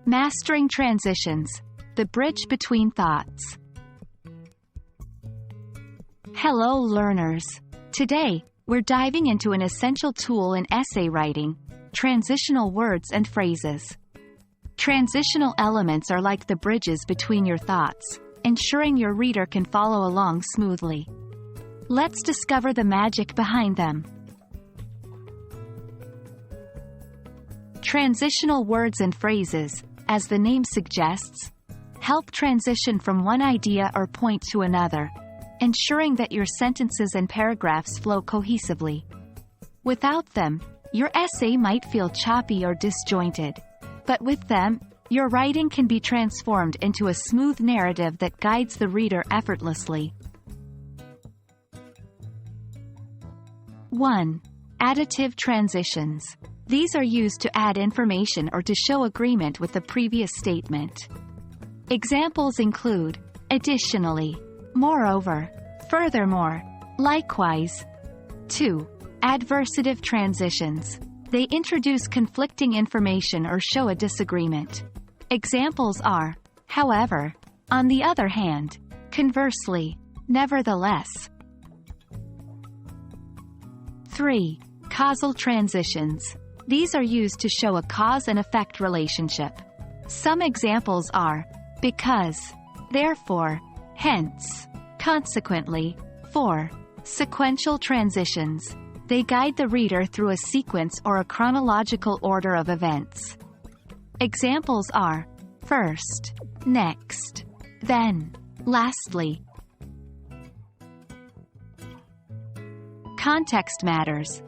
Mastering transitions, the bridge between thoughts. Hello learners! Today, we're diving into an essential tool in essay writing, transitional words and phrases. Transitional elements are like the bridges between your thoughts, ensuring your reader can follow along smoothly. Let's discover the magic behind them. Transitional words and phrases, as the name suggests, help transition from one idea or point to another, ensuring that your sentences and paragraphs flow cohesively. Without them, your essay might feel choppy or disjointed. But with them, your writing can be transformed into a smooth narrative that guides the reader effortlessly. 1. Additive transitions. These are used to add information or to show agreement with the previous statement. Examples include, additionally, moreover, furthermore, likewise. 2. Adversative transitions. They introduce conflicting information or show a disagreement. Examples are, however, on the other hand, conversely, nevertheless. 3. Causal transitions. These are used to show a cause and effect relationship. Some examples are, because, therefore, hence, consequently. 4. Sequential transitions. They guide the reader through a sequence or a chronological order of events. Examples are, first, next, then, lastly. Context matters.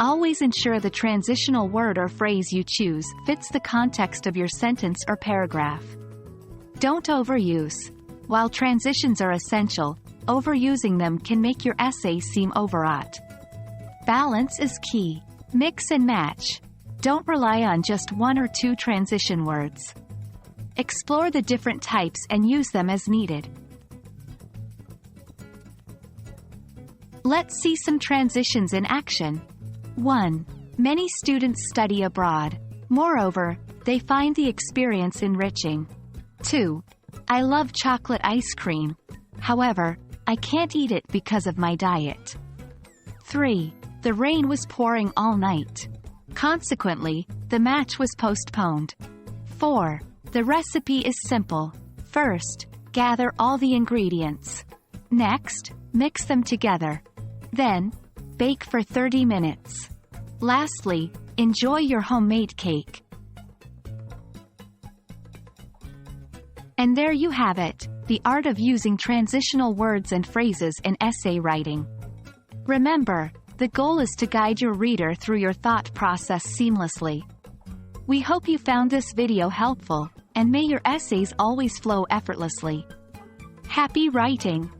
Always ensure the transitional word or phrase you choose fits the context of your sentence or paragraph. Don't overuse. While transitions are essential, overusing them can make your essay seem overwrought. Balance is key. Mix and match. Don't rely on just one or two transition words. Explore the different types and use them as needed. Let's see some transitions in action. 1. Many students study abroad. Moreover, they find the experience enriching. 2. I love chocolate ice cream. However, I can't eat it because of my diet. 3. The rain was pouring all night. Consequently, the match was postponed. 4. The recipe is simple. First, gather all the ingredients. Next, mix them together. Then, bake for 30 minutes. Lastly, enjoy your homemade cake. And there you have it, the art of using transitional words and phrases in essay writing. Remember, the goal is to guide your reader through your thought process seamlessly. We hope you found this video helpful, and may your essays always flow effortlessly. Happy writing!